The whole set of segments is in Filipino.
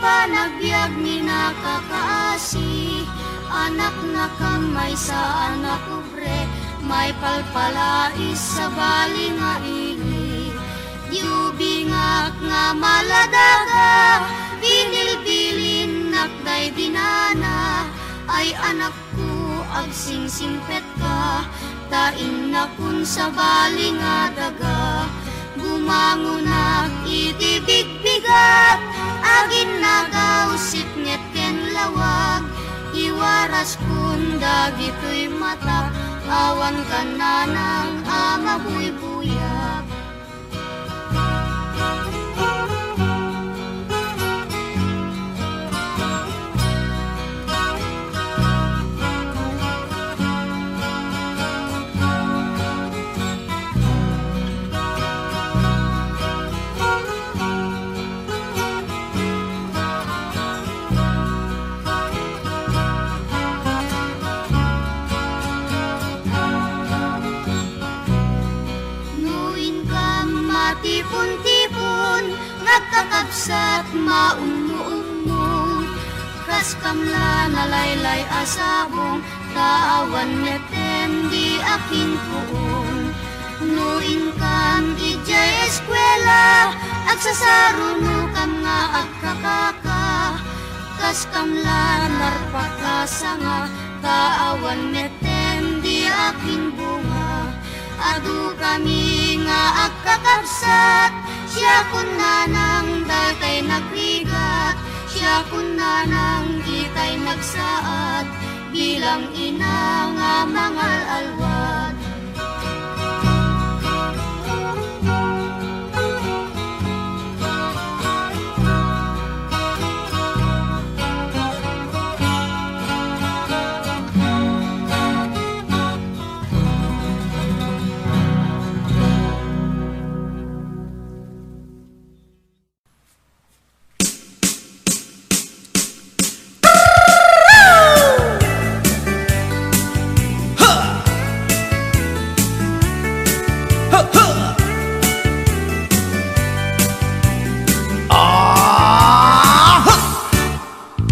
panagbiag ni nakakaasi, anak na kamay sa anak ubre, may palpalais sa bali nga ili. Diubingak nga maladaga, binilbilin nakday dinana, ay anak ko agsingsingpet ka, tain na kun sa bali nga daga. Gumangunak itibigbigat, agin nagausip nget ken lawag, iwaras kun dagito'y mata, awan ka na ng ama buy-buyak. Tipon-tipon, nagkakabsat maunmo-unmo, kas kamla nalaylay asabong, taawan netem di aking puon. Nuin kam ijay eskwela, agsasaruno kam nga agkakaka, kas kamla narpakasanga, taawan netem di aking bunga. Adu kami nga agkakabsat, siya kun nanang datay nagrigat, siya kun nanang ditay nagsaad, bilang ina nga mangal alwat.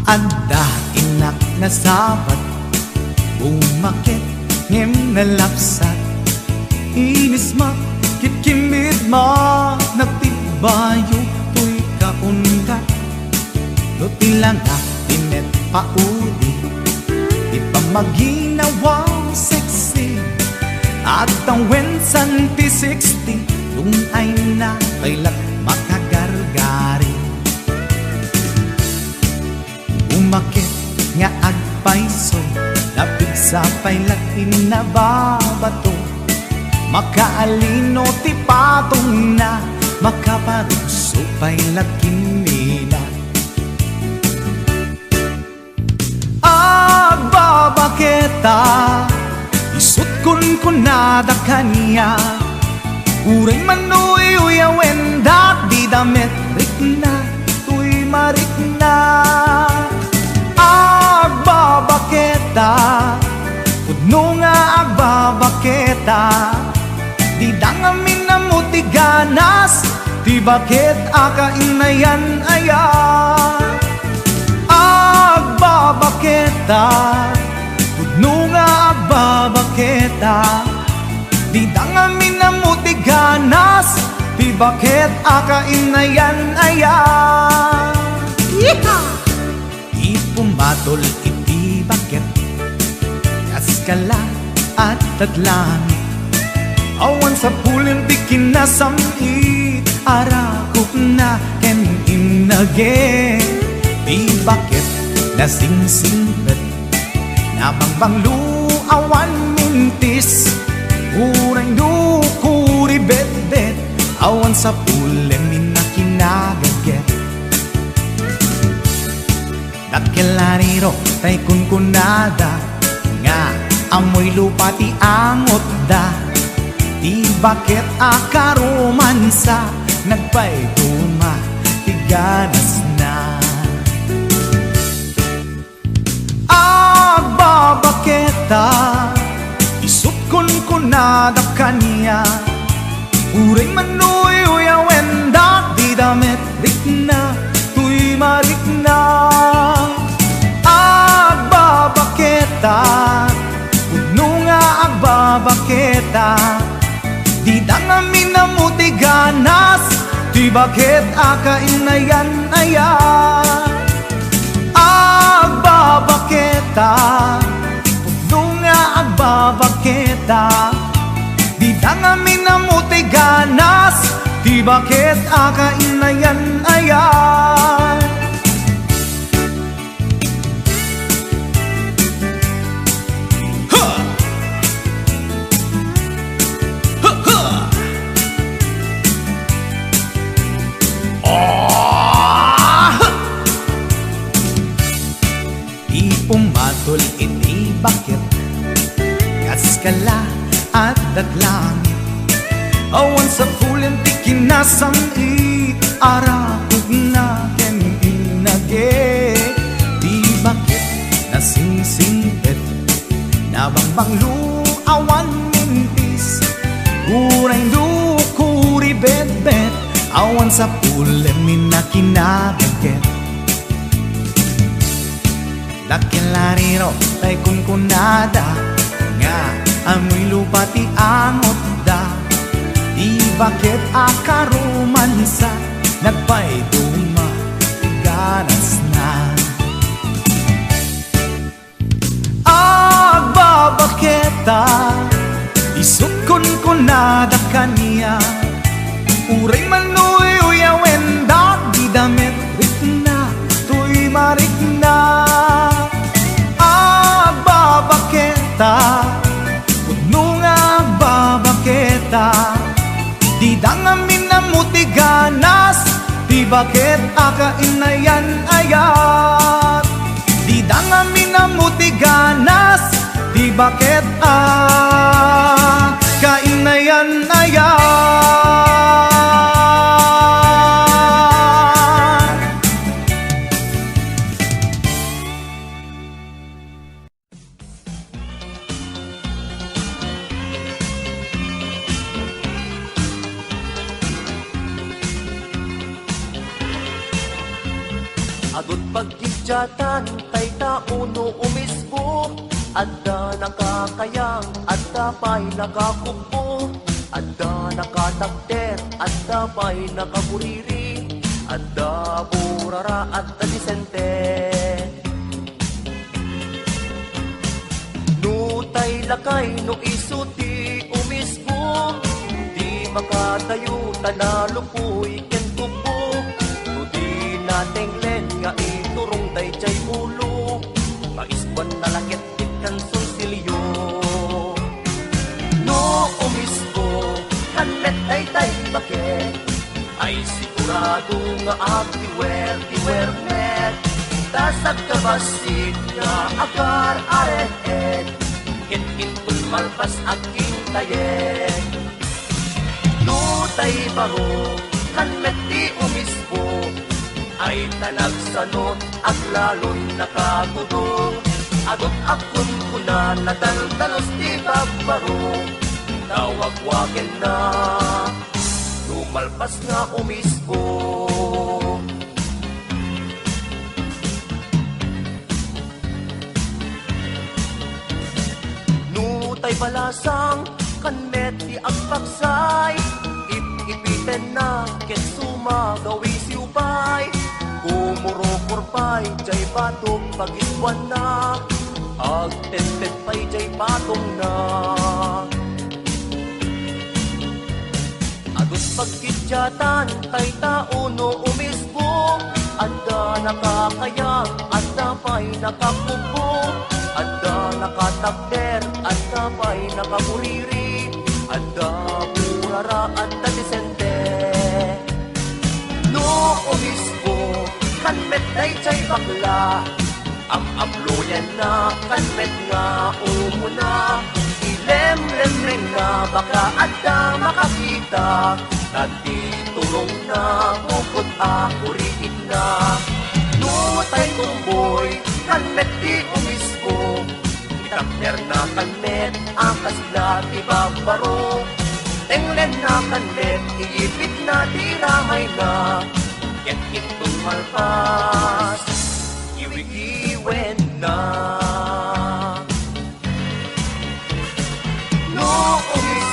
Anda inak na sabat, umakit ngem na lapsat, inis makikimid ma, nagtibayo to'y kaundat. No tilang tinet paudi, ipamaginawang sexy, at ang wensan P60, tung ay na kailat makagargari. Umakit nga agpaiso, napig sa pailat inababato, makaalino ti patong na, makaparuso pailat kinina. Agbabaketa, isut kun nada kanya, uray manuy uyawen dat di damit rikna, tuy marikna. Agbabaketa, pudno nga agbabaketa, di dangamin na muti ganas, di bakit akainayan aya. Agbabaketa, pudno nga agbabaketa, di dangamin na muti ganas, di bakit akainayan aya. Yeehaw! Pumatol iti bakit, kaskala at tadlangit, awan sa pulin di kinasamit, arakok na ken inage. Di bakit nasingsingpet, nabangbanglu awan mintis, uray dukuri bet-bet, awan sa pulin minakinagaget. Dakilariro tay kunkunada, nga amoy lupa ti angot da, di bakit akaromansa, nagpayduma ti ganas na. Agbabaketa, isut kunkunada kanya, uray manuy uyawen da, di damit rikna, tuy marikna. baketa di dangami na muti ganas di bakit akainayan ayan agbabaketa pudunga agbabaketa di dangami na muti ganas di bakit akainayan ayan pumatol iti bakit kaskala at daglangit awan sa pulen ti kinasam arakog na ken inage di bakit nasingsingpet nabangbang awan mintis kurang kuri bet awan sa pulen minakinabaget Dakilariro tay kunkunada nga amoy lupa ti angot da di bakit akarumansa nagpay duma ganas na agbabaketa isut kunkunada kaniya uray manuy uyawen da di damit ritna tuy marikna Pudno nga babaketa di dangamin na muti ganas di bakit akainayan ayat di dangamin na muti ganas di bakit akainayan ayat Agot pagkidyatan, tay tauno umispo Adda nakakayang, adda pa'y nakakukpo Adda nakatagter, adda pa'y nakaburiri Adda burara, adda disente No tay lakay, no isuti umispo Di makatayo, tanalupoy, ken kupo No di nating nga iturong day jay ulo maisban na lakit ikan sulsilyo no umisko kanmet ay tay bakit ay sigurado nga agtiwer met tasag kabasit nga akar aret kin malpas aking tayek no tay baro kanmet di umisko ay tanagsanot at lalon nakagudong agot akon kuna nadaldalos di bagbaro nawagwagen na lumalpas nga umispo nutay balasang kanmet di agpaksay ipiten na ketsuma gawi siupay Kumuro-kurpay, jay batong pag-iswan na Agtentet pa'y jay batong na Agot pagkidyatan, tay tauno umispo Adda nakakayang, adda pa'y nakakupo Adda nakatagder, adda pa'y nakaburiri Adda burara, adda disente No umispo kanmet day jay bakla Am-aployan na kanmet nga umuna Ilem-lem rin na baka adda makakita Nagtitulong na bukod akuriin na Nutay kumboy kanmet di umispo Itapner na kanmet ang kasla di babaro Tenglen na kanmet iipit na di ramay na Ket malpas iwigiwen na No umis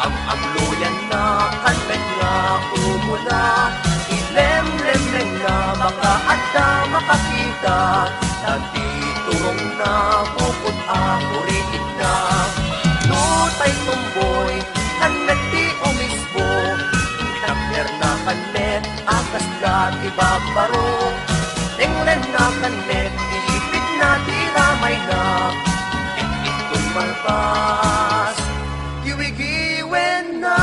Ang amluyan na kalmet nga umula, ilem-lem na baka at na makakita. Nagtiturong na bukod ako rin na. Lutay tumboy, kanet di umisbo. Takner na kanet, akas lahat ibabaro. Tinglen na kanet, iipit na di ramay na. Ito'y malbas, iwigiwen na.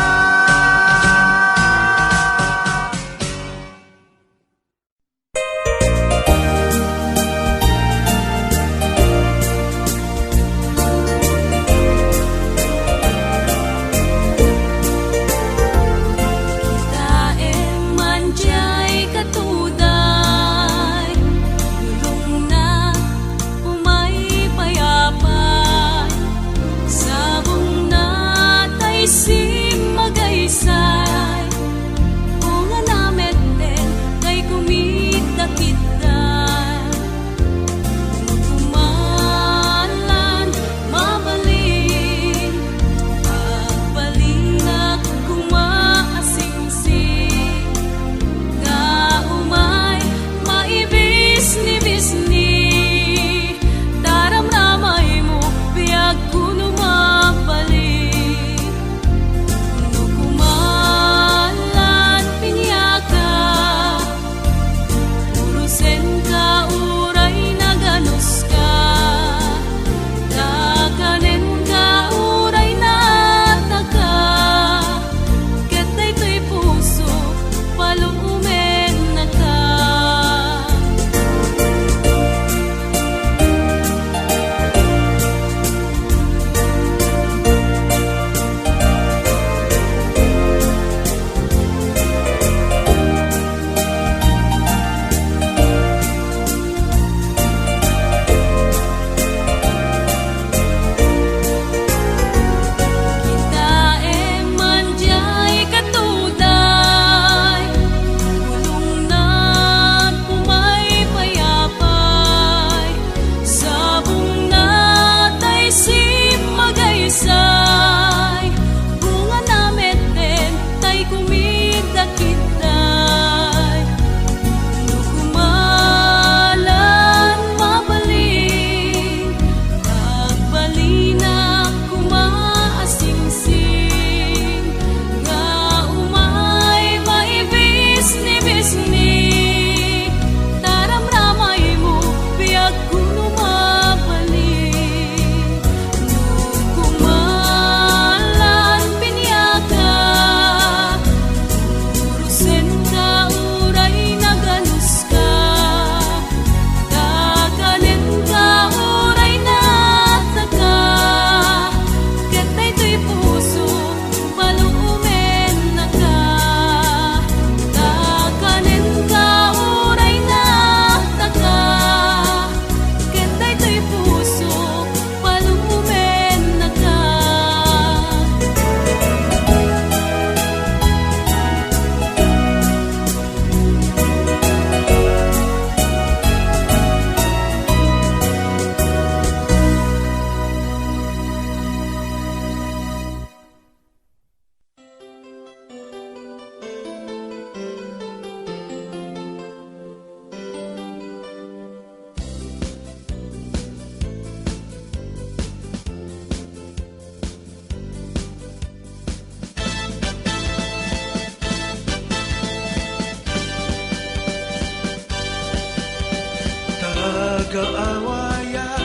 Kaawaya,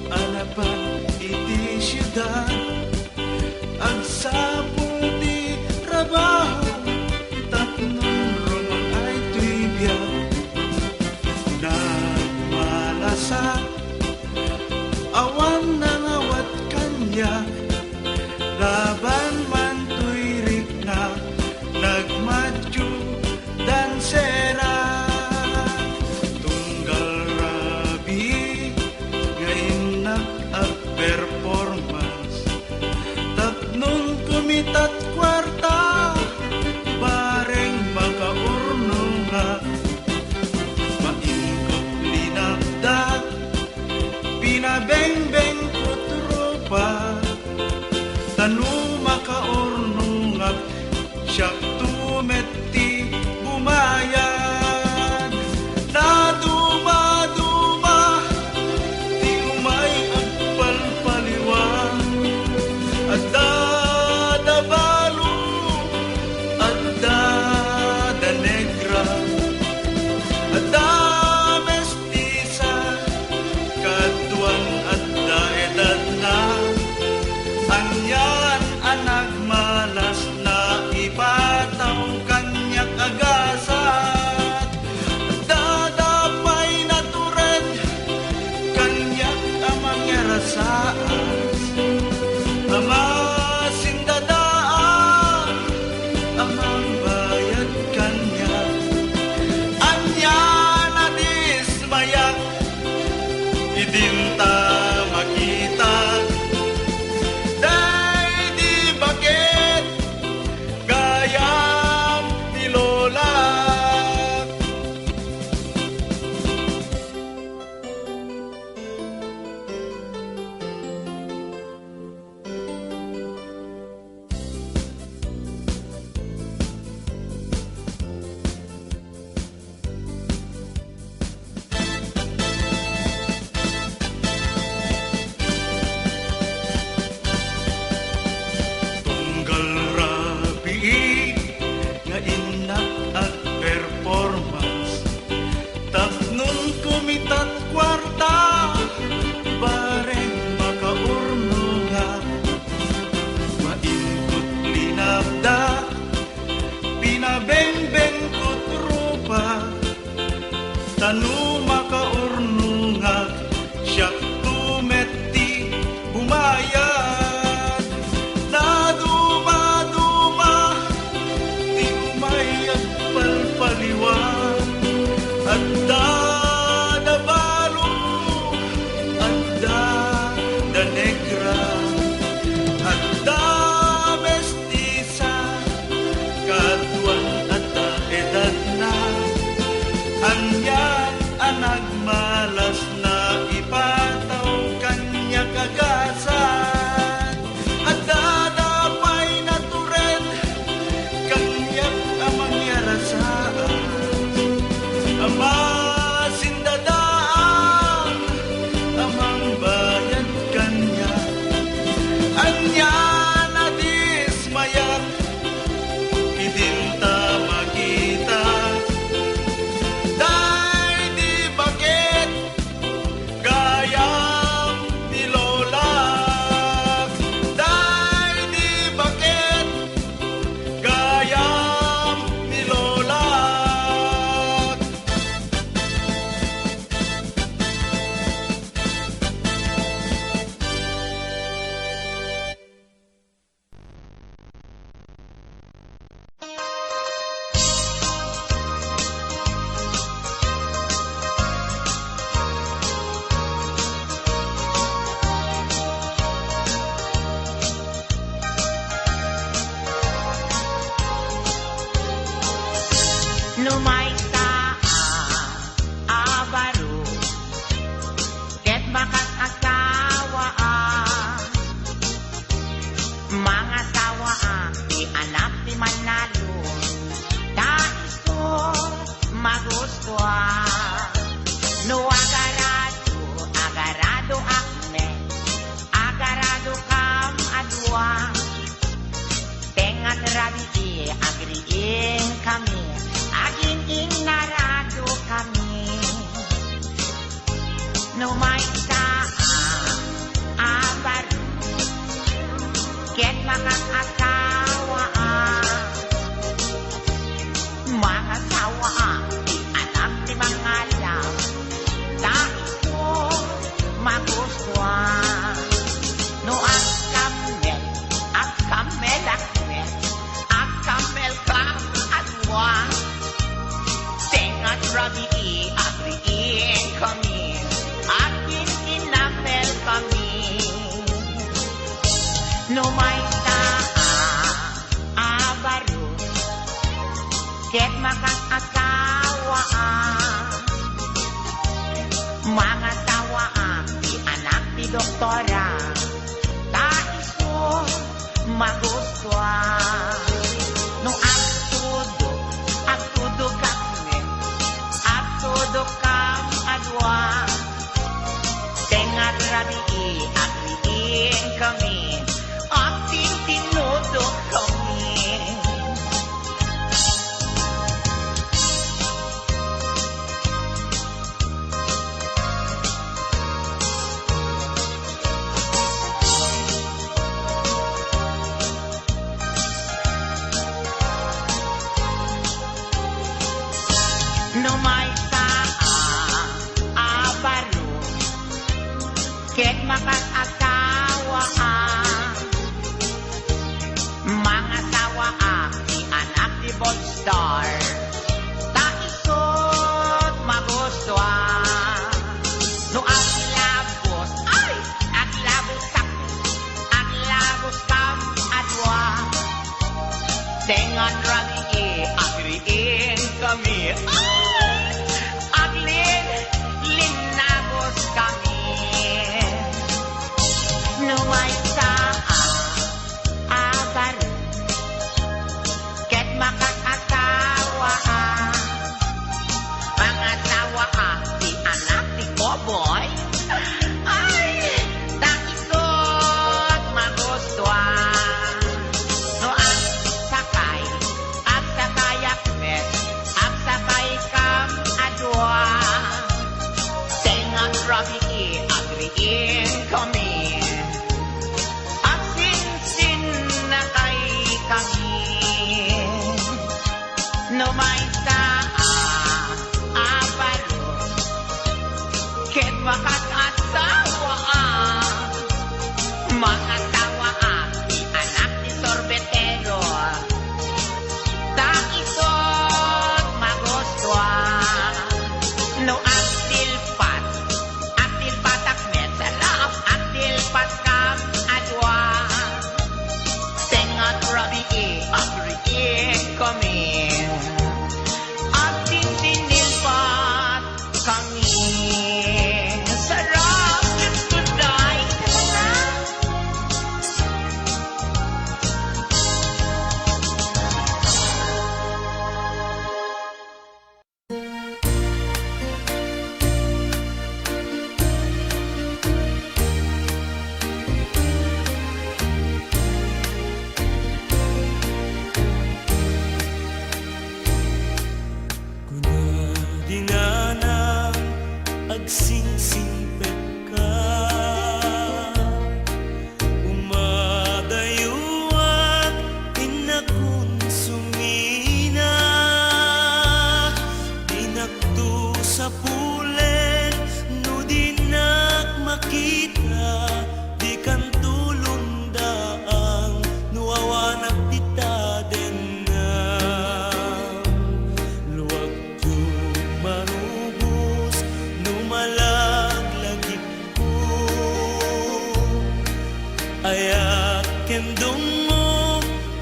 anapan iti siyudad, ang sapul di trabaho, tapnon rumang ay tuibiyag. Nagmalasa, awan na ngawat kanya, laban man tuirik na, nagmadyo dansera. Performance tapnon kumitat kwarta bareng makaurno nga maingkot linagda pinabeng-beng ko tropa tanu maka Anya na dismayat, idinta makita. Day di bakit, gayam ni Lola. Day di bakit, gayam ni Lola. Lumaysa abaro ket bakas asawa mga sawa di anak di manalo daiso magustuha no agarado akme agarado kam adwa tengat rabi agriin kami aging inarado kami no may abaro ket makang asawa mga sawa di anak di mga alam daiso magustuhan no akamel kam adwa tengat rabi agriin kami akin inapel kami no may abaro ket makang asawa mga sawa di anak di doktora daiso magustuhan no agtudo kami agtudo kam adwa tengat rabi agriin kami ating tinudo kami no may abaro ket makas asawa mga sawa di anak di Bolstar taisot magustuhan no aglabos kam adwa tengat rabi agriin kami aglin linabos kami no may abaro ket makang asawa mga sawa di anak di Koboy ay taisot magustuhan no ang sakay akmet agsakay kam adwa tengat rabi agriin kami agsinsin na kay kami no may abaro ket makas asawa mga sawa di anak di sorbetero taisot magustuhan no aktilpat akmet salap aktilpat kam adwa tengat rabi agriin kami ating tinilpat kami sarap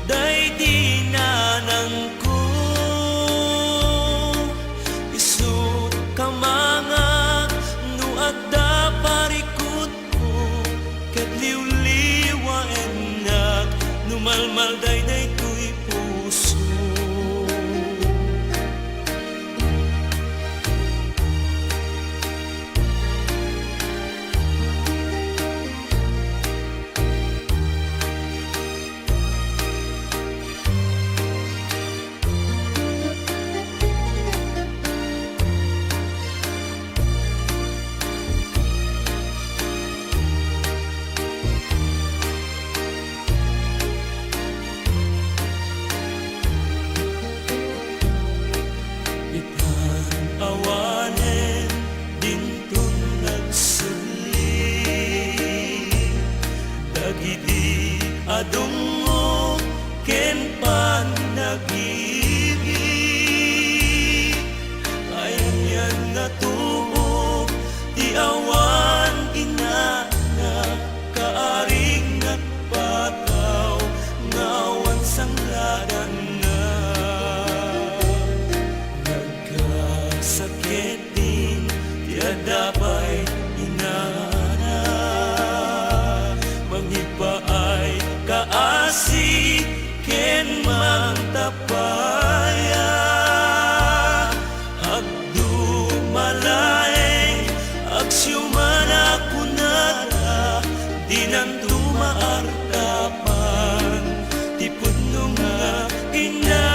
day di nanang ko isut ka mga no adda parikot ko ket liwliwa enak numalmal day to'y puso. Awanen dintong nagsuli dagiti adungo ken pan nag-ibig ayan yan nga tubo ti awan inana kaaring nagpataw ngawan sangladan na sakit din tiada pa'y inana manghipaay kaasi ken mang tapaya agdumalaeng agsyumana kunara dinan tumaartapan ti pudno nga ina.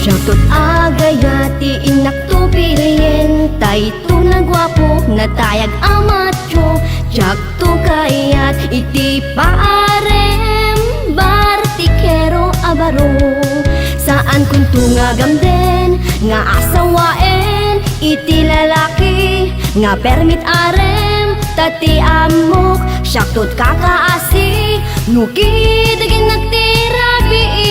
Shoutout agayati inak to piriyen tay to nagwapo na tayag amatyo jak to kayat iti paarem bartikero abaro saan kun to nga gamden nga asawaen iti lalaki nga permit arem tati amok shoutout kakaasi nukidagin nagtirabiit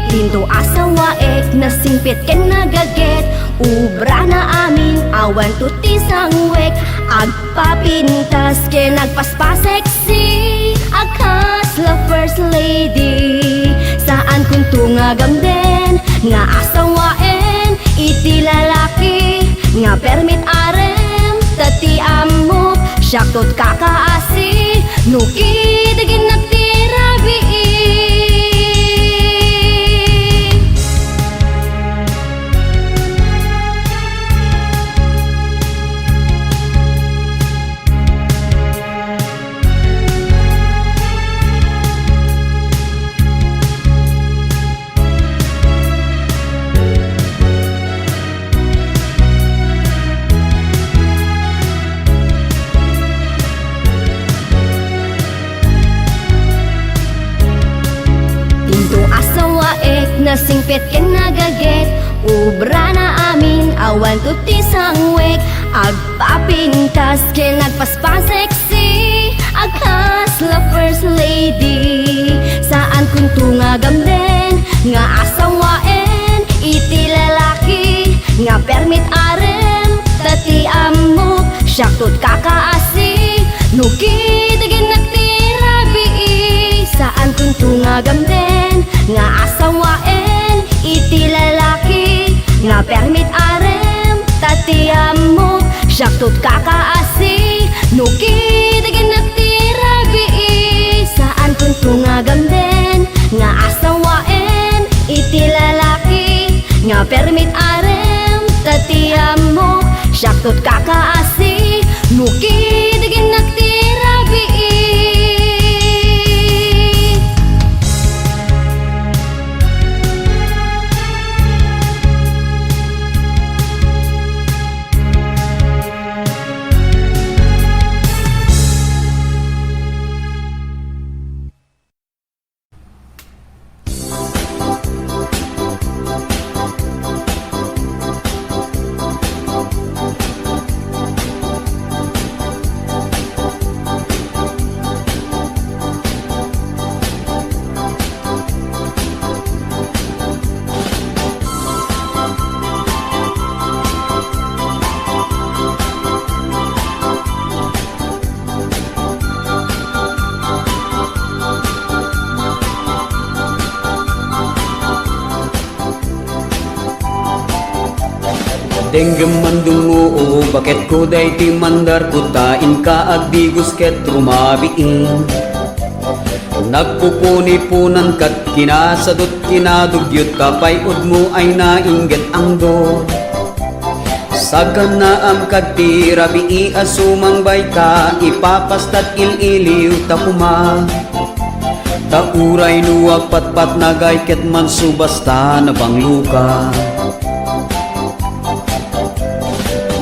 Tinto asawaek na singpit ken nagaget ubra na amin awan tuti sangwek agpapintas ken nagpaspaseksi akas la first lady saan kun tunga gamden nga asawaen iti lalaki nga permit arem tati amok syaktot kakaasi nukidagin nagtirabi. Nasingpit ken nagaget ubra na amin awan tuti sangwek agpapintas ken nagpaspaseksi akas la first lady saan kun tunga gamden nga asawaen iti lalaki nga permit arem tati amok syaktot kakaasi nukidagin nagtirabi saan kun tunga gamden nga asawaen iti lalaki nga permit arem tati amok syaktot kakaasi nukidagin nagtirabi saan kun tunga gamden nga asawaen iti lalaki nga permit arem tati amok syaktot kakaasi nukidagin nagtirabi. Denggem mandungo bakit ko day ti mandar kutain ka agdigos ket rumabiin. Nagpupuni-punan kat kinasadot kinadugyot kapay mo ay nainggit ang do. Sagan na am kadti rabii asumang bayta ipapastat ililiw ta kuma. Tauray nuwag patpat nagay ket man subasta na bangluka.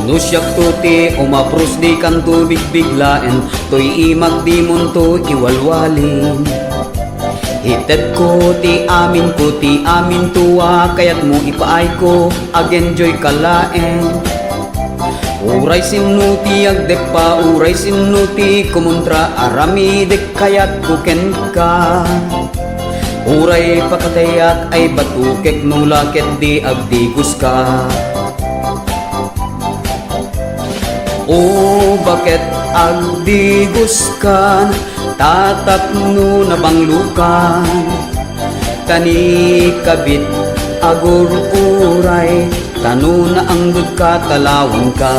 Nusyak tuti umapros di kan tubig biglaen to'y imag di munto iwalwalin. Ited ko ti amin tuwa kayat mo ipaay ko ag-enjoy kalaen. Uray sinuti agdepa uray sinuti kumontra aramidek kayat kuken ka. Uray pakatayat ay batukek nulaket di agdigos ka. O bakit agdigos kan tatapno na banglukan. Tani kabit agur uray tano na ang ka talawang ka.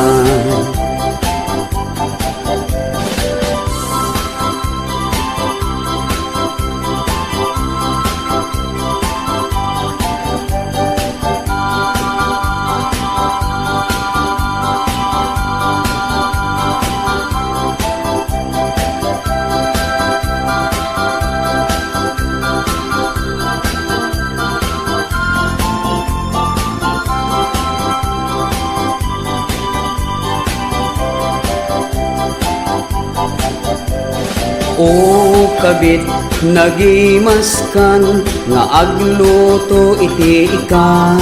O kabit nagimaskan nga agluto iti ikan.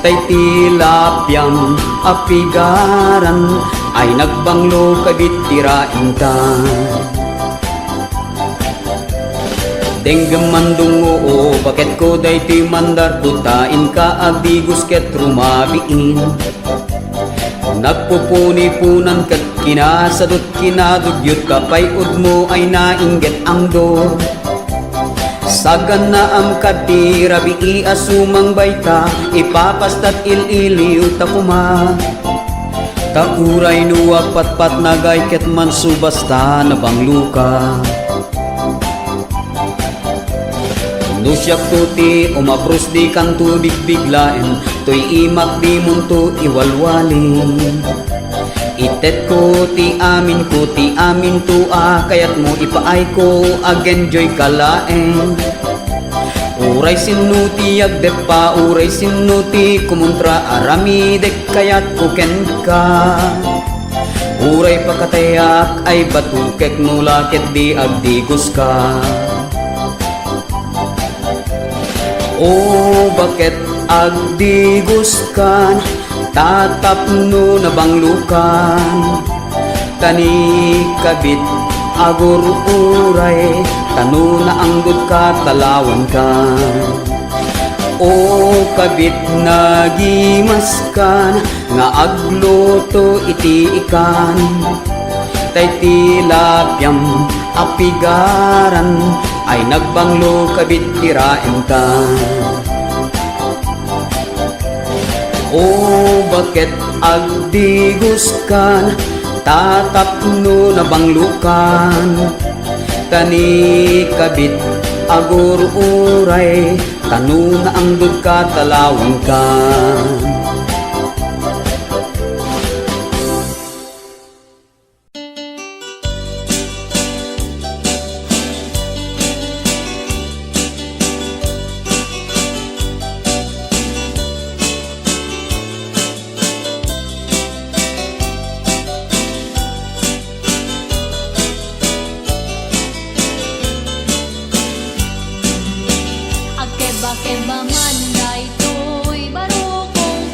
Tay tilapyang apigaran ay nagbanglo kabit tirain ka. Denggem mandungo bakit ko day ti mandar kutain ka agdigos ket rumabiin. Nagpupuni-punan kat kinasadot kinadugyot kapay mo ay nainggit ang do. Sagan na am kadti rabii asumang bayta ipapastat ililiw ta kuma. Tauray nuwag patpat nagay ket man subasta na bangluka. Nusyak tuti umapros di kan tubig biglaen to'y imak di munto iwalwalin. Itet ko ti amin tua kayat mo ipaay ko ag-enjoy kalaen. Uray sinuti agdepa uray sinuti kumontra aramidek kayat kuken ka. Uray pakatayak ay batukek nulaket di agdigos ka. O bakit agdigos kan tatapno na banglukan. Tani kabit agur uray tano na anggod ka talawan ka. O kabit nagimaskan nga agluto iti ikan. Tay tilapyam apigaran ay nagbanglo kabit tirain ka. O bakit agdigos kan tatapno na banglukan. Tani kabit agur uray tano na anggod ka talawang ka. Keba man day to'y barukong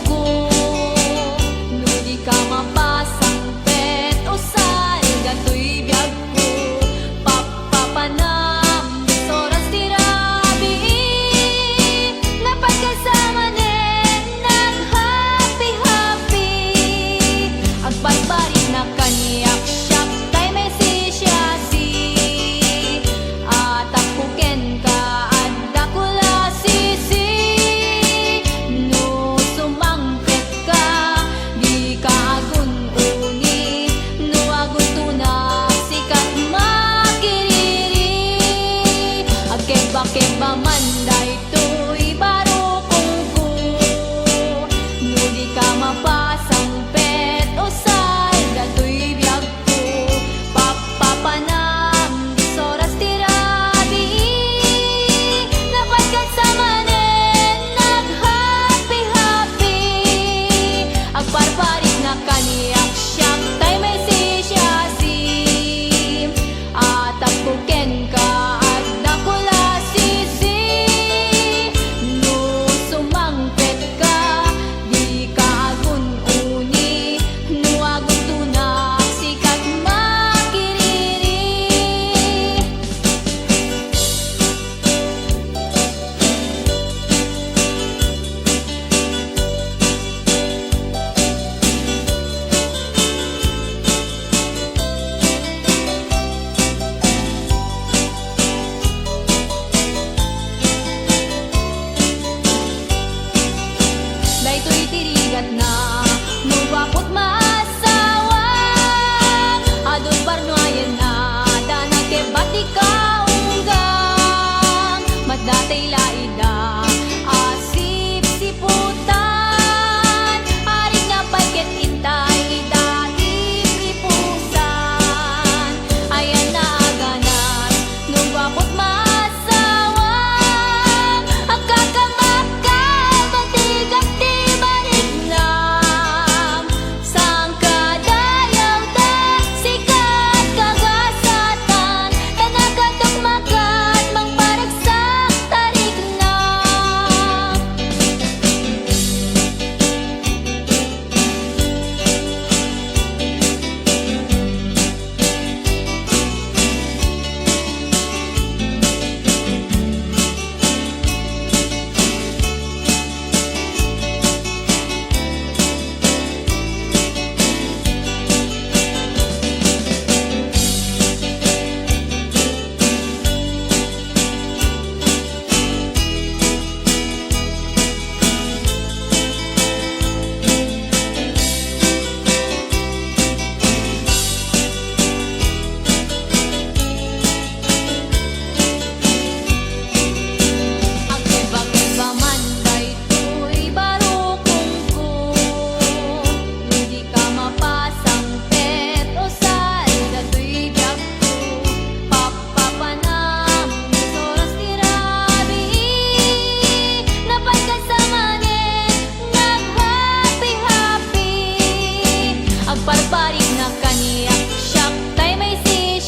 agparparig na kaniya siyak tay may si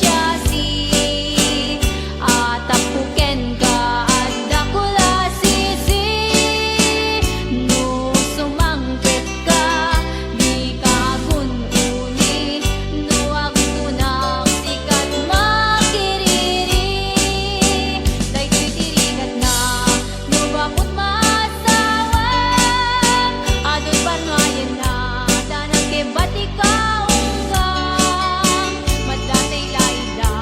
at apuken ka at dakula sisi no sumangkit ka di ka gununi no agtunak sikat makiriri daytoy tirikat na no bakot masawan adon parmayan na danang kebat ikaw hanggang madatay laida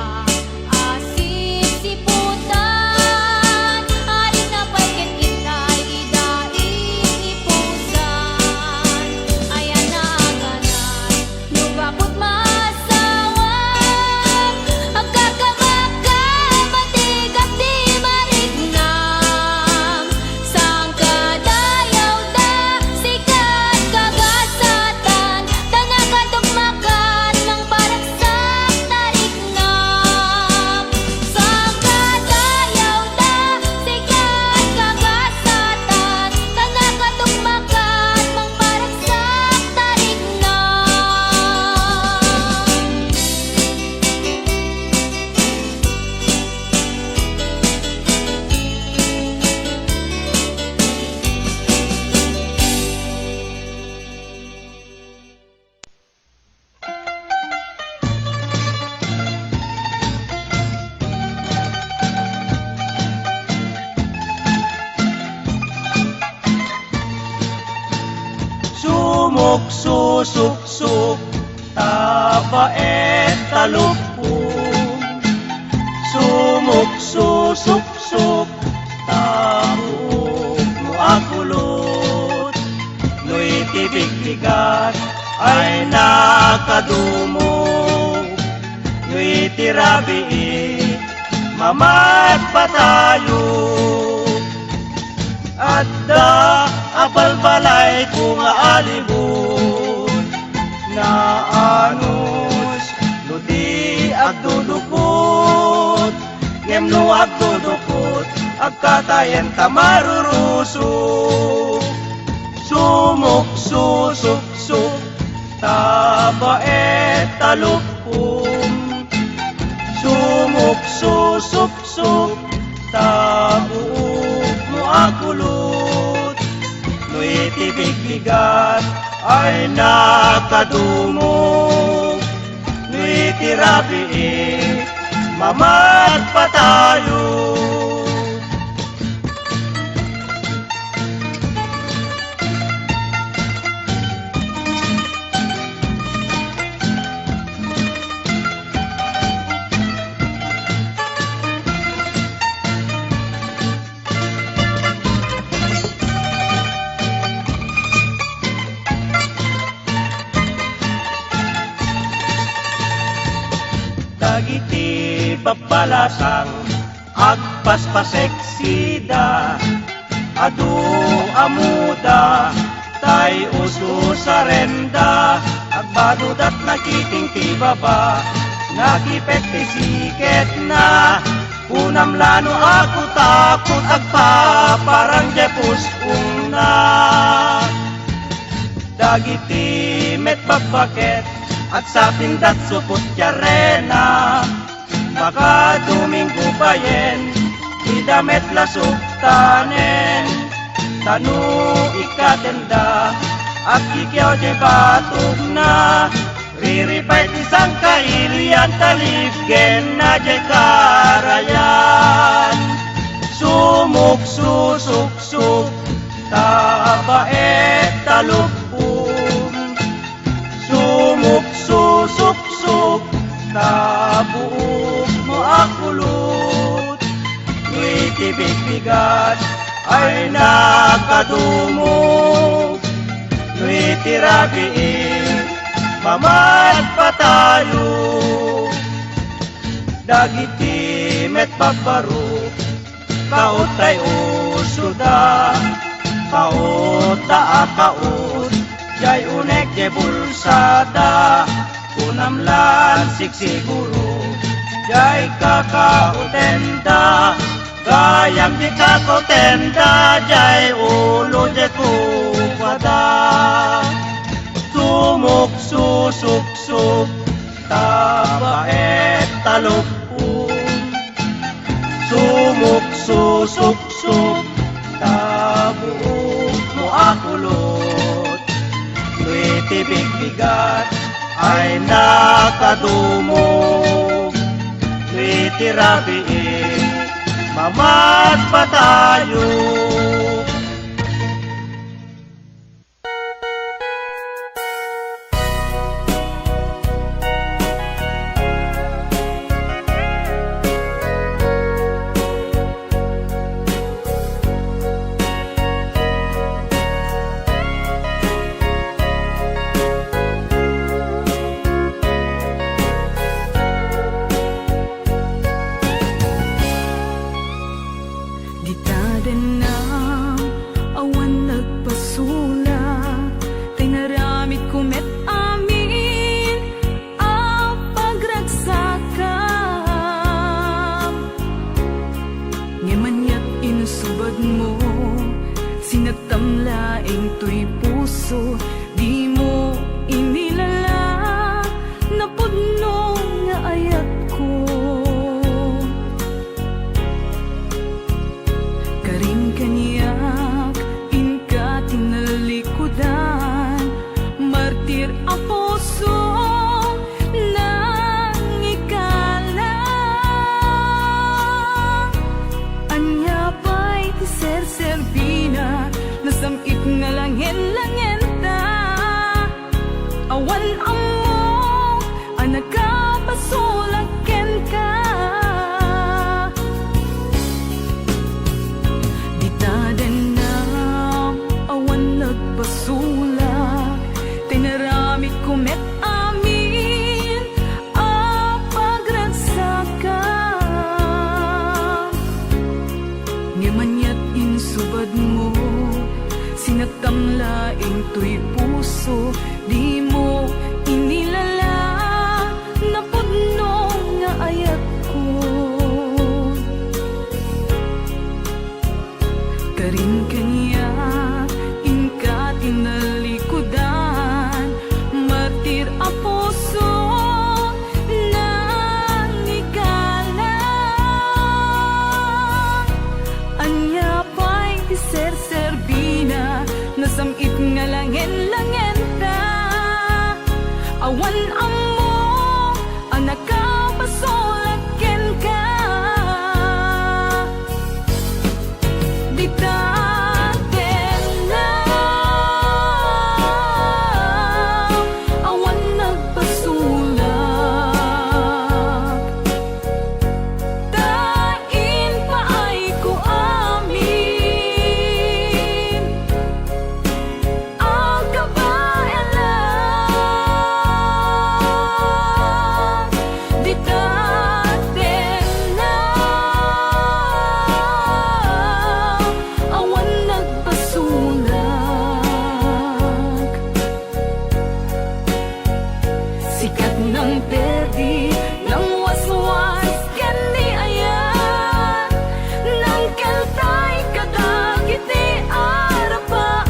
asip siputan alin na pagkat kita'y idaing ipusan ayan na aganan no bakot masawan agkakamaka matigap di marignam sang kadayaw da sikat kagasatan tanakatugmakan mang paragsak tarignam sang kadayaw da sikat kagasatan tanakatugmakan mang paragsak tarignam. Sumok susuksok, tabaet talupong. Sumok susuksok, tabuok mo akulot. No'y tibig-bigat ay nakadumog. No'y tirabi mamat pa tayo. Adda apalbalay kung aalibon na anus no di agdudukot ngem no agdudukot agkatayen tamarurusok sumok susuksok tabaet talupong sumok susuksok tabuok mo akulot no'y tibig-bigat ay nakadumog no'y tirabi mamat pa tayo. Dagiti babalasang agpaspaseksida adu amuda tay uso sarenda agbadudat nakiting tibaba nakipet tisiket na unam lano ako takot agpaparang jepus una dagiti met babaket at sa pindat supot yarena baka Domingo bayen idamet lasok tanen tanu ikatenda at kikyaw de batog na riripay tisang kailian talibgen na de karayan sumuk susuksuk tabaet talupong sumuk susuksuk tabuok mo akulot no'y tibig-bigat ay nakadumog no'y tirabi mamat pa tayo dagiti met babaro kaot tay usuda kaot ta akaot jay unek je bulsada kunamlan sigsiguro jay kakautenda gayam di kakautenda jay ulo je kukwada sumuk susuksok, tabaet talukpo. Sumuksusuksok, tabuok mo akulot. Tuy tibig bigat ay nakadumog. Tuy tirabiin, mamat pa tayo. Ditadan na awan nagpasula, tinaramid kumet amin ang pagragsakam. Ngemanyat inusubad mo, sinagtamlaing to'y puso, di mo inilala, napudno nga ayat ko. Karing kaniyak, inka tinalikudan, martir ang puso nang ikalang. Anya pa'y tiser-serbina, nasamit nga langin-langin ta. Awan amok, anak ka pasulaken ka. Ditadan na awan nagpasulak, tinaramid kumet amin ang pagragsakam. Ngemanyat insubad mo, sinagtamlaing to'y puso, di mo inilala, napudno nga ayat ko. Karin kanya, inka tinalikudan, martir ang puso nang ikalang. Anya pa'y tiser-serbina, nasamit nga langin-langin ta. Awan amo, anak ka pasulaken ka. Ditaden na awan nagpasulak, tain pa ay ko amin ang kabaelan. Ditaden na awan nagpasulak, sikat ng perdi ng waswas kani ayan, ng keltay kadagiti arapaan.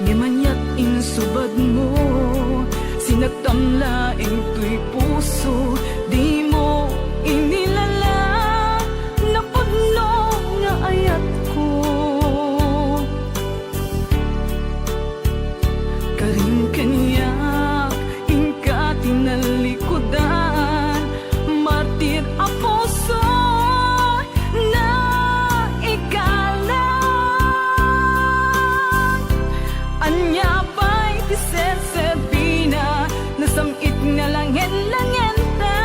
Ngimanyat insubad mo, sinagtam laing tuy puso, di mo inilala, napudno nga ayat ko. Karing kanyak, ingka tinalikudan, martir a puso na ikalan. Anya ba'y tisesebina, nasamit nga langin-langin na,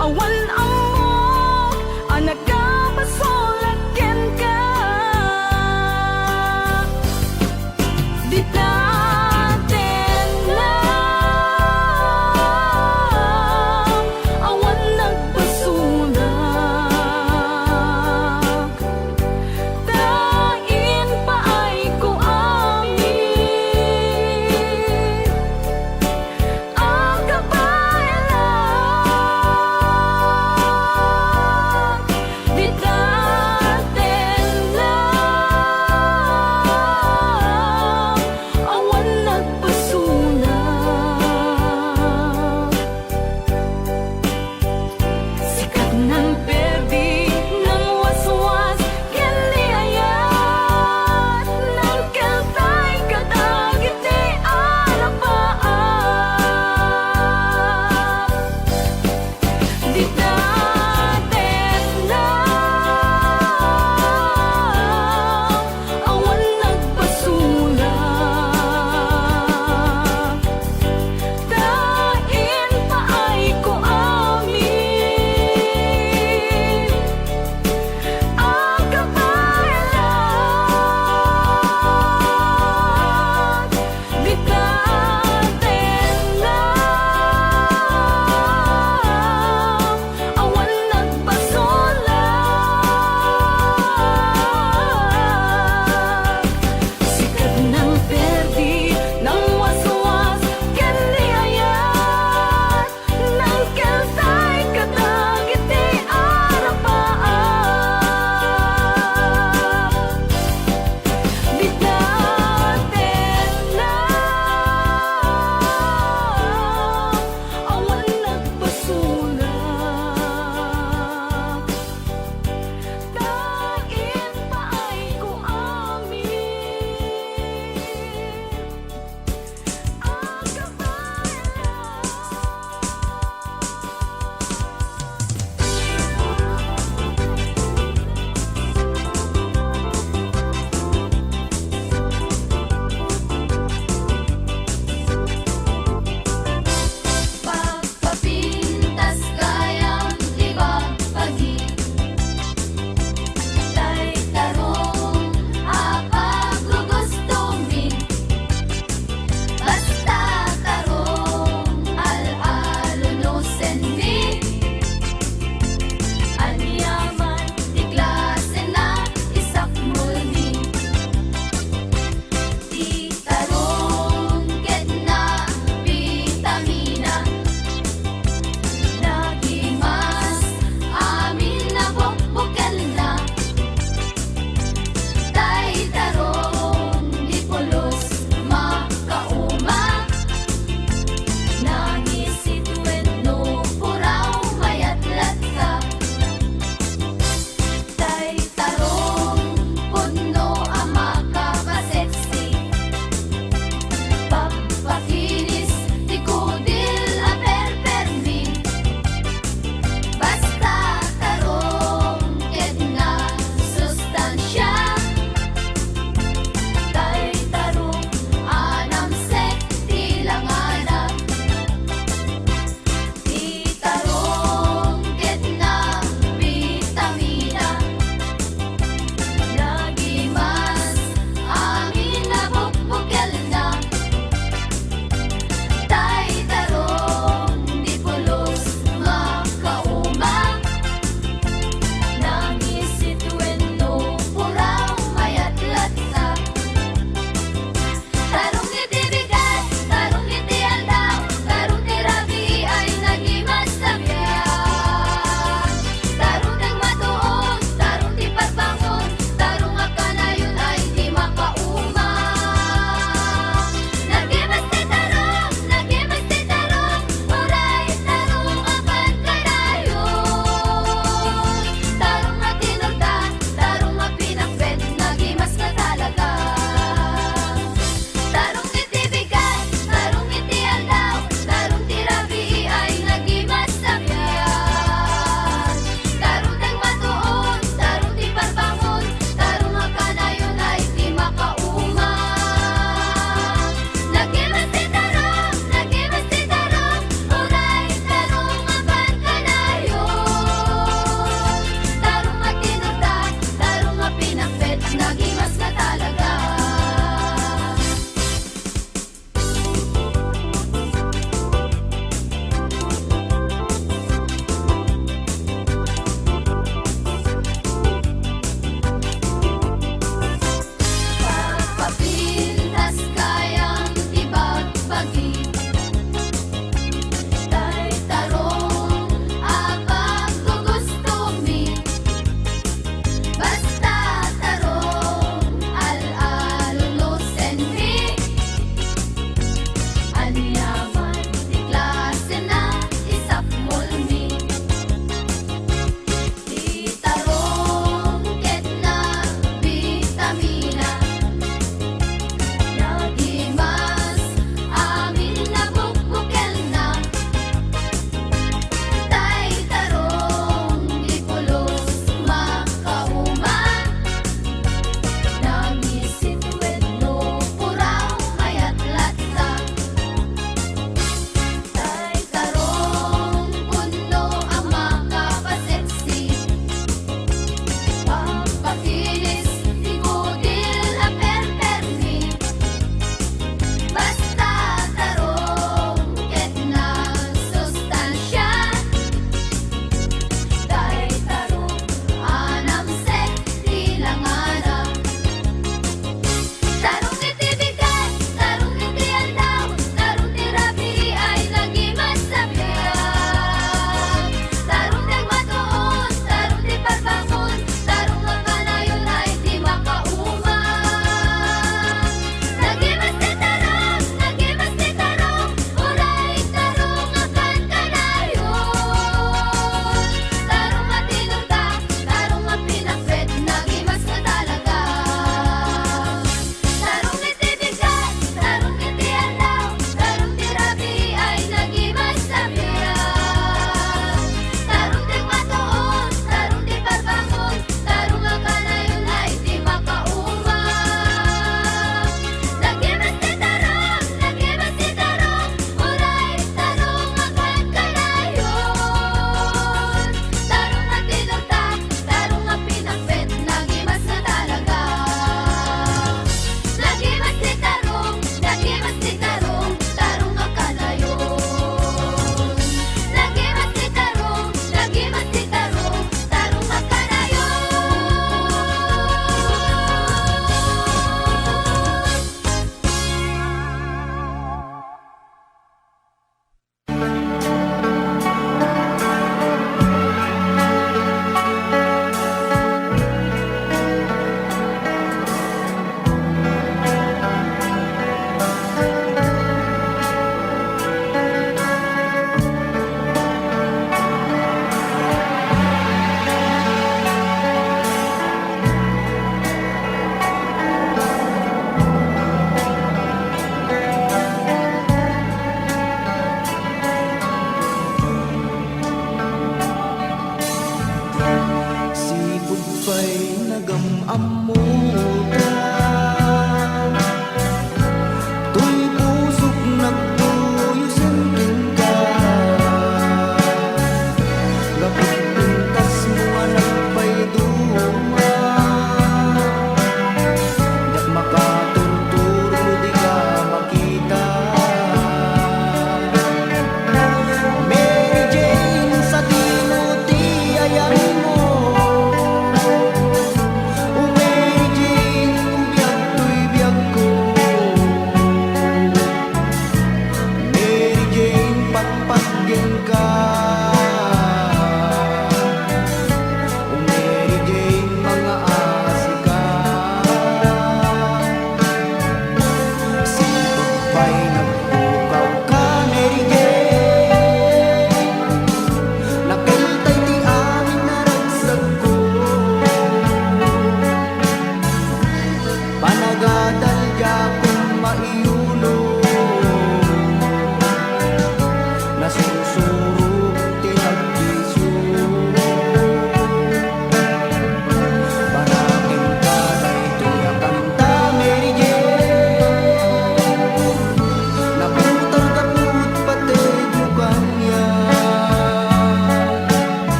awan amok, anak ka basolaken ka. Di dati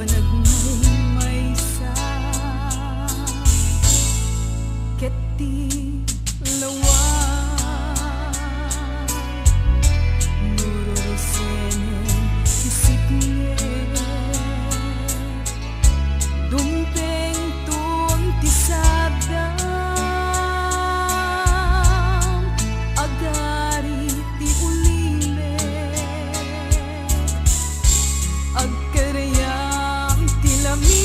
banag may sa keti lawan nurusenen isikye dumpeng tun tisadam agari ti ulile agkarayam ti lami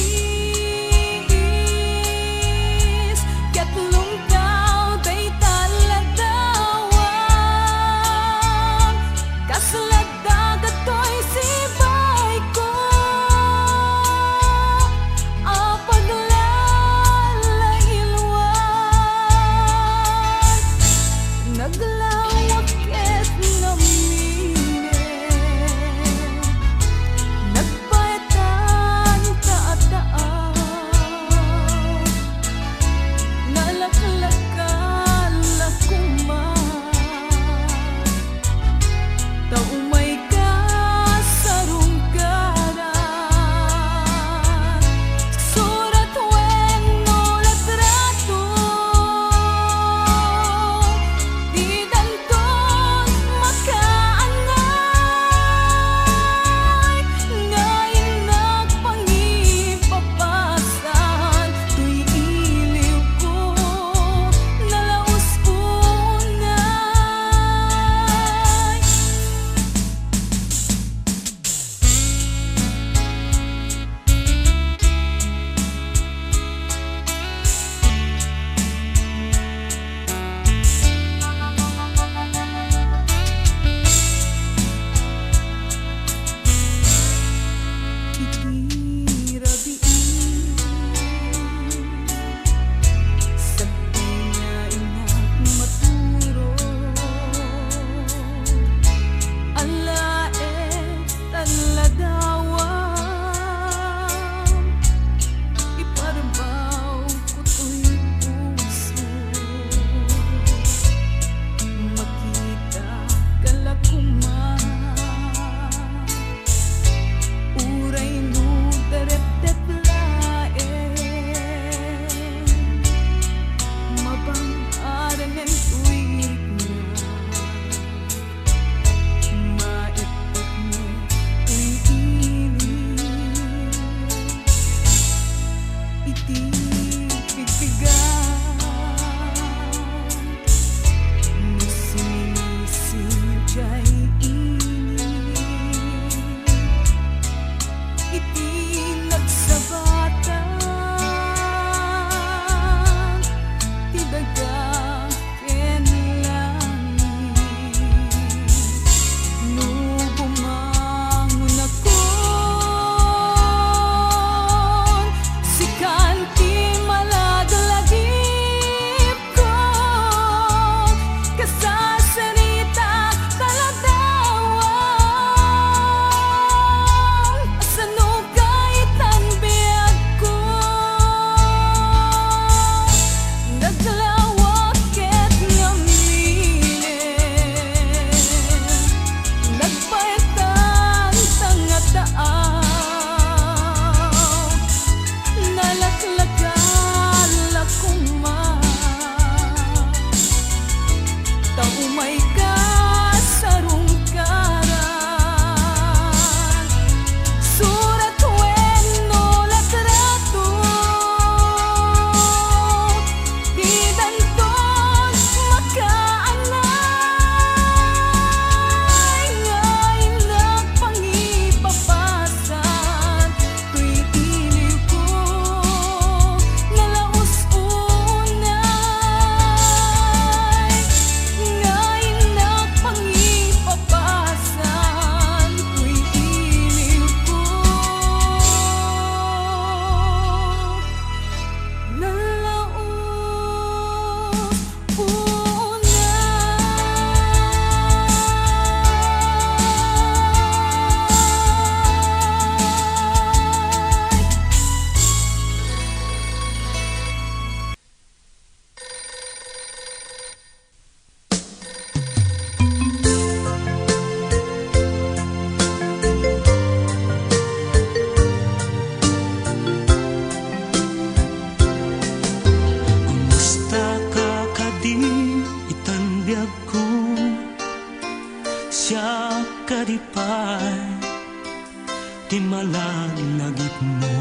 lagip mo.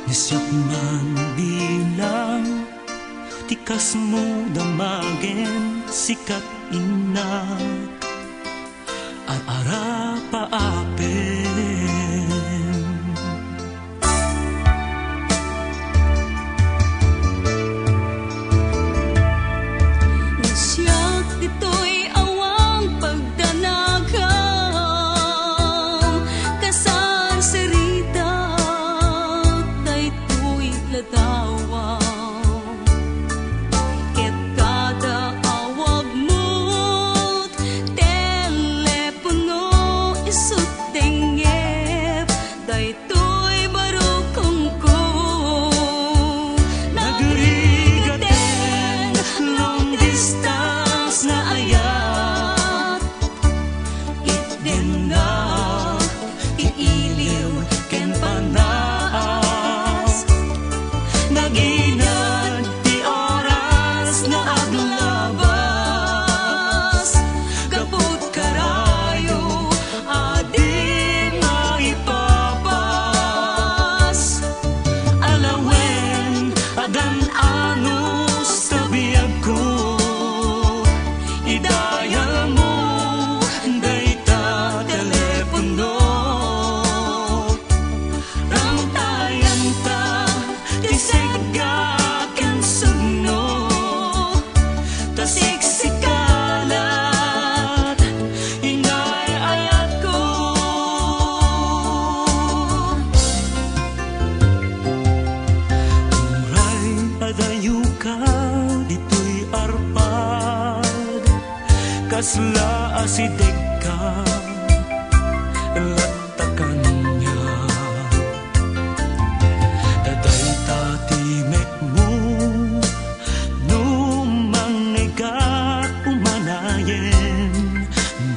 Nisyak man bilang tikas mo damagen sikat inak at ara paapen. Nasyak dito'y awang pagdanagaw, kasar serita daytoy ladawaw. Ket kada awag mo't telepono isut dengep daytoy barukong ko. Nagrigaten long distance na ayat itden na iiliw ken panas. Naginad ti oras na aglabas kaput karayo adi maipapas. Alawen adan anus tabiyag ko idayal mo dayta telepono. Rantayan ta ti seggaken sugno tasiksikalat inay ayat ko. Uray adayu ka dito'y arpad kasla asideg ka latakan niya. Daday tatimek mo numangigat umanayen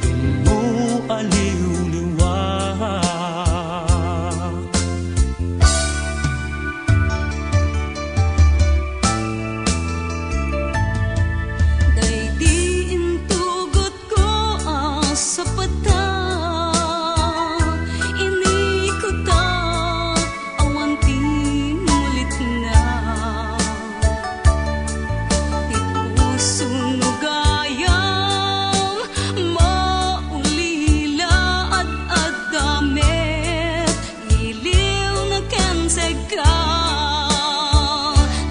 dun mo aliw-liwag. Daydi intugot ko sa pata, inikot ta awan tinulit na. Ti puso no gayam maulila at adamet iliw na ken sega.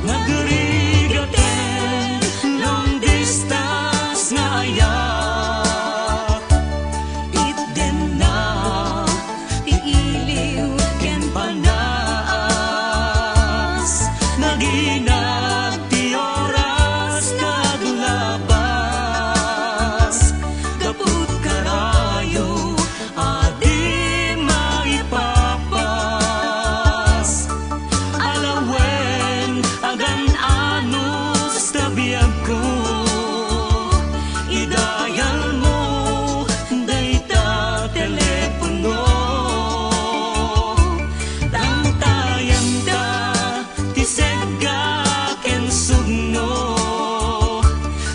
Nagrigaten long distance nga ayak itden na Iiliw ken panas. Naginag ti oras naglabas kaput karayo adi maipapas. Alawen agan anus tabiyag ko idayal mo dayta telepono. Rantayan ta ti seggaken sugno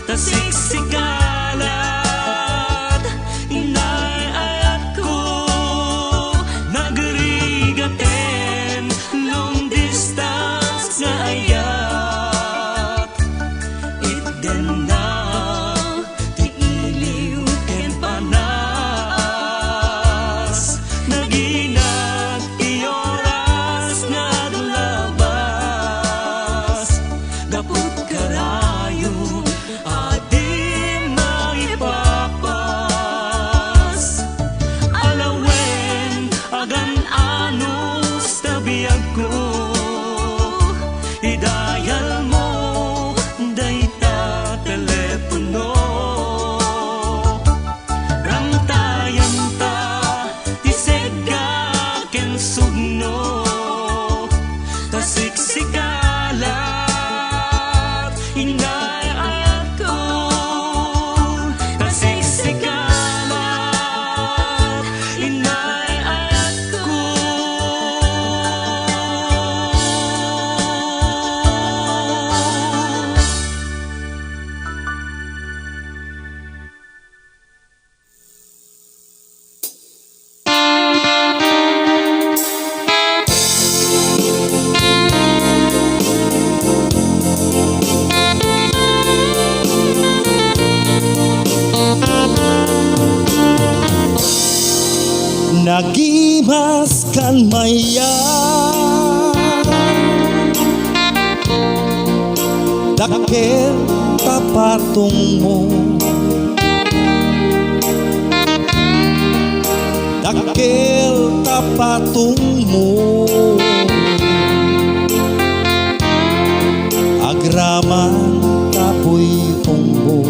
tasiksikalat inay ayat ko. Nagrigaten long distance nga ayat itden na ti iliw ken panas. Naginag ti oras naglabas kaput karayo adi maipapas. Alawen agan anus tabiyag ko idayal mo dayta telepono. Rantayan ta ti seggaken sugno tasiksikalat inay ayat ko. Tasiksikalat inay ayat ko. Nagimas kan maya Dakkel tapatong mo Dakkel tapatong mo Agraman tapoy ongbo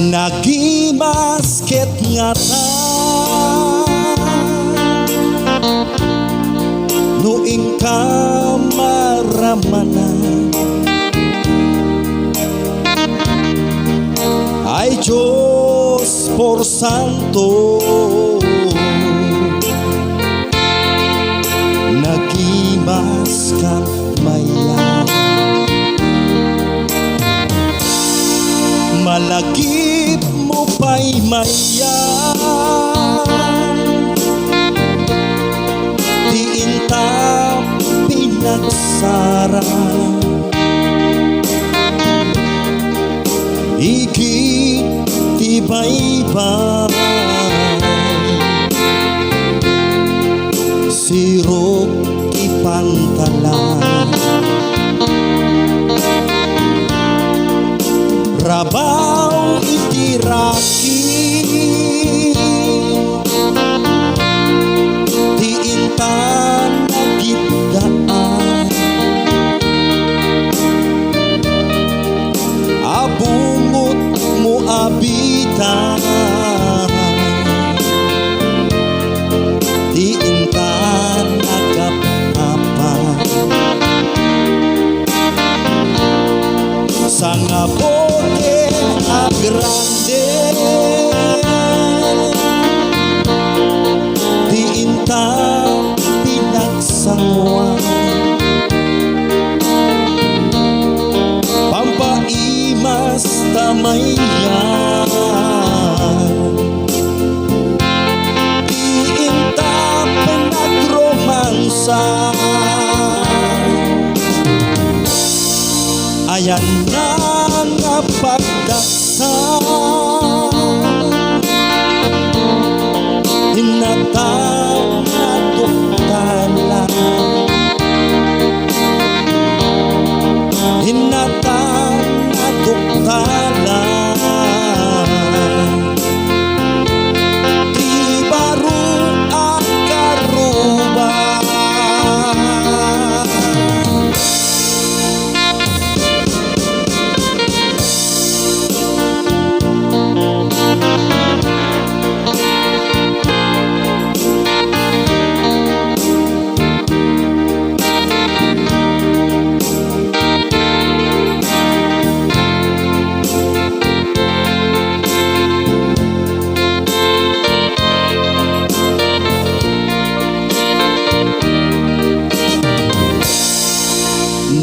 Nagimas ket ngata Nuing kamaramanan Ay Diyos por santo Nagimas kan maya Malagip mo pa'y maya Diin ta pinagsara Igit tibay-bay Sirok ipantalan Rabaw itiraki Diintan nagidaan Abungot mo abitan Diintan nagapapan Sa ngabote agrande Diintan pinagsangwan Pampaimas tamayan Diintan pinagromansa Ayan na nga pagdaksan Hinatang na tuktala Hinatang na tuktala Di baru akaruba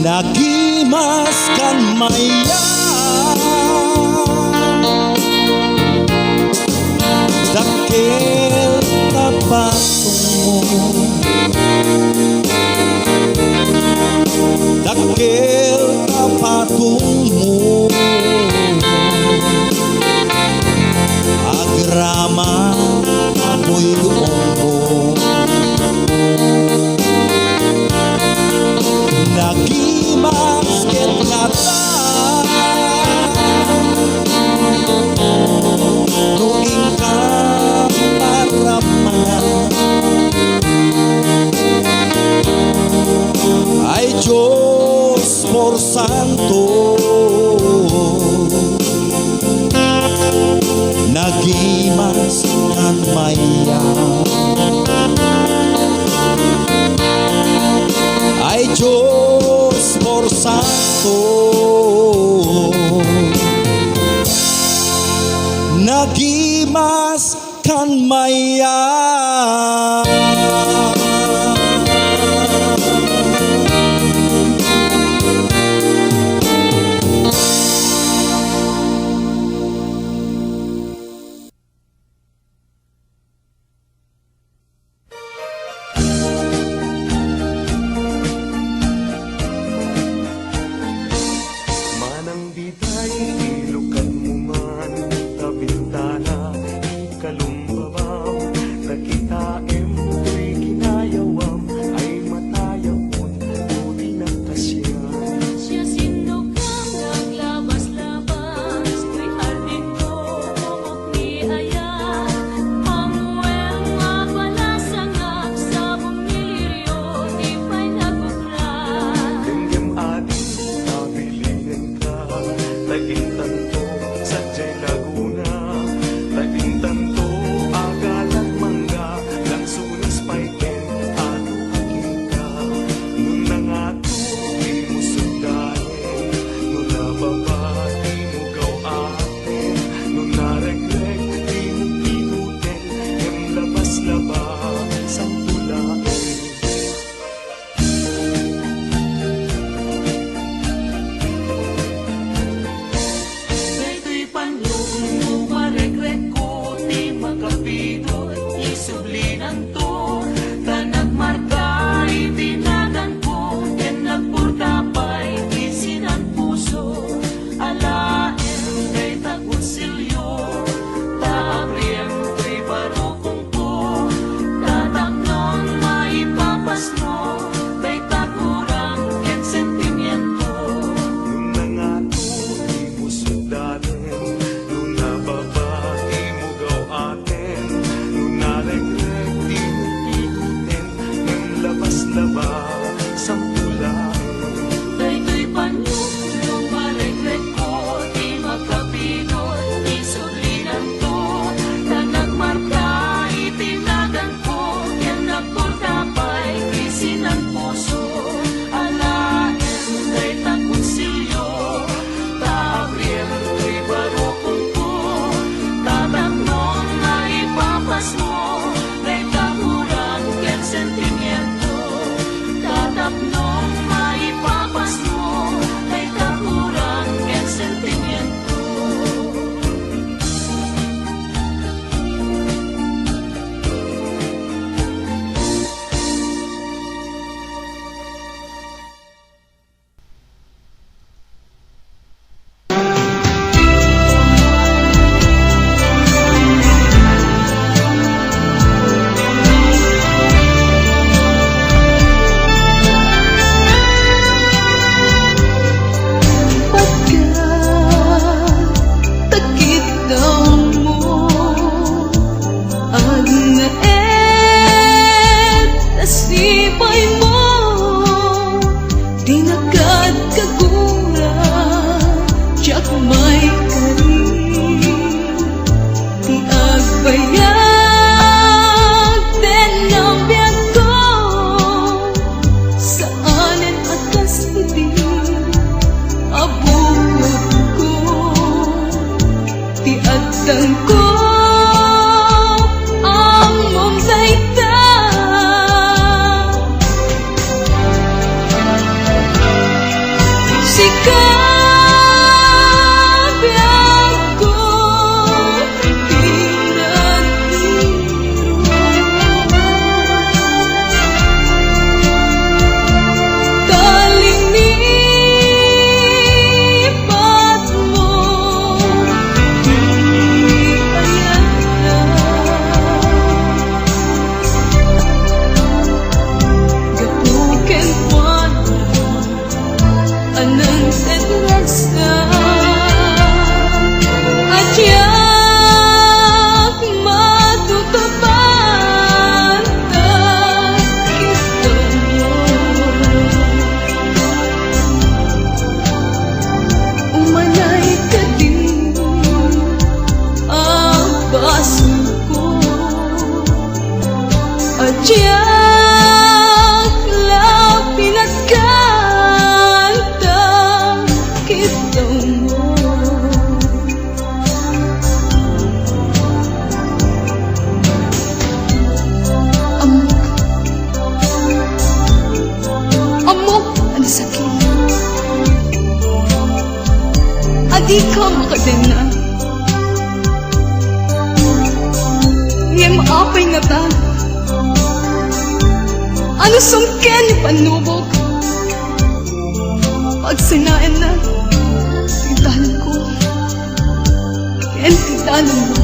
Nagimas kan maya Dakkel tapatong mo Dakkel tapatong mo Agraman apoy ongbo Nagimas ket ngata Nuing kamaraman Ay Diyos por santo Nagimas kan maya Ay Diyos por santo Nagimas kan maya Manang biday, ilukan mo man, tabintana, ikalung din na. Ngayon maapay nga ta. Ano sungken ni panubok? Pag sinain na, tindahan ko. Ken tindahan mo.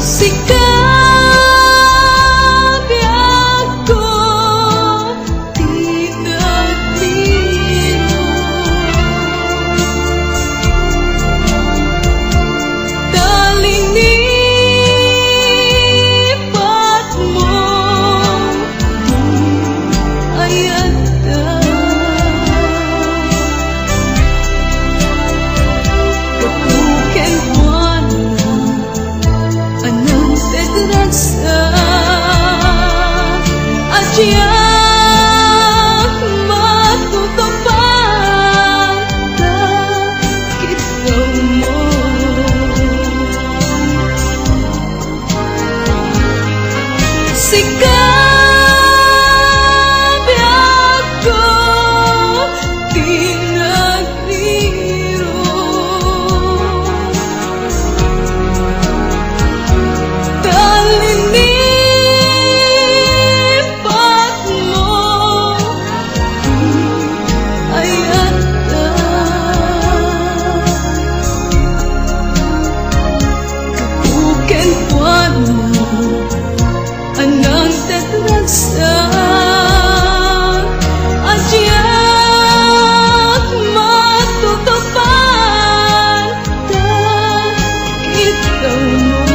Sikabi ako, di nagbiro. Talinipat mo, ayata. Kapuken buwan, anong tedrasa, adyak matutupad ka kitaw mo. Sikabi ako, di nagbiro. Talinipat mo, ayata. Kapuken buwan mo, anong tedrasa, adyak matutupad ka kitaw mo.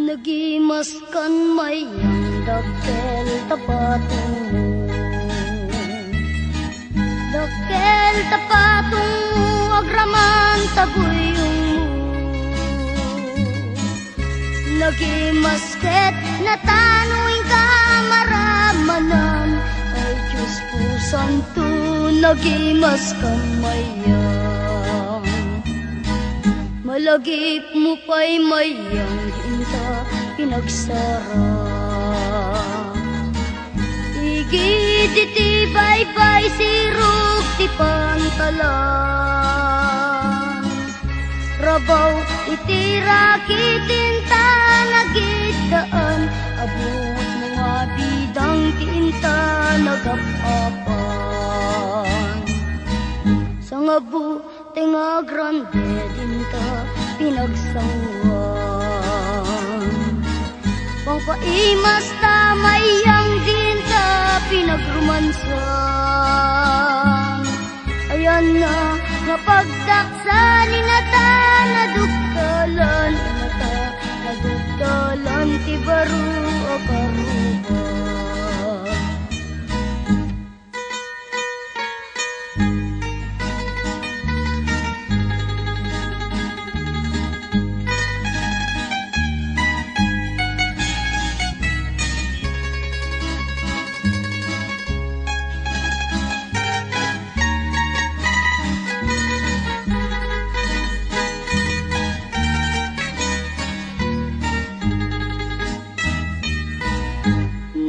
Nagimaskan mayang dakkel tapatong mo. Dakkel tapatong mo, agraman tabuyong mo. Nagimasket na tanuing kamaramanan, ay Diyos po santo, nagimaskan mayang. Malagip mo pa'y mayang ginta pinagsara. Igid iti baybay sirok ti pantalan. Rabaw iti rakitin ta nagidaan, abot mga bidang tinta nagapapan. Sangabu tinga grande dinta pinagsangwan. Pangpaimas ta mayang dinta pinagrumansan. Ayan na nga pagdaksanin na ta nadugtalan, inata nadugtalan ti baru o karuba.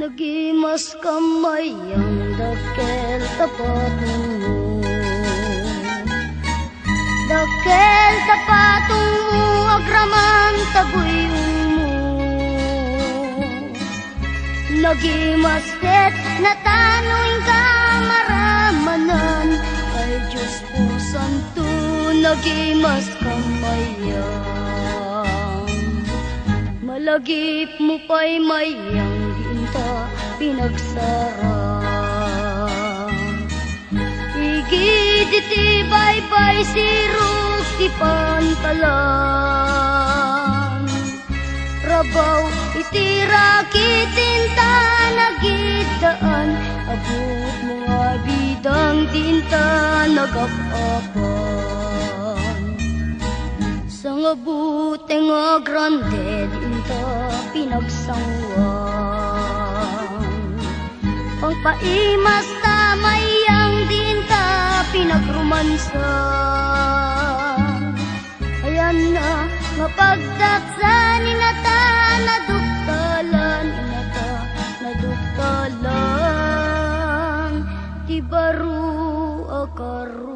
Nagimas kamayang dakkel tapatong mo. Dakkel tapatong mo, agraman tabuyong mo. Nagimasket na tanuing kamaramanan, ay Diyos po santo, nagimas kamayang. Malagip mo pa'y mayang ginta pinagsarang. Igiditi bye-bye si Ruk ti pantalan. Rabaw iti rakitin ta nagidaan, abot mga bidang dinta nagapapan. Sa nga buti nga grande dinta pinagsangwan. Pangpaimas ta mayang dinta pinagrumansan. Ayan na mapagdaksan inata naduktalan, inata naduktalan, ti baro akaru.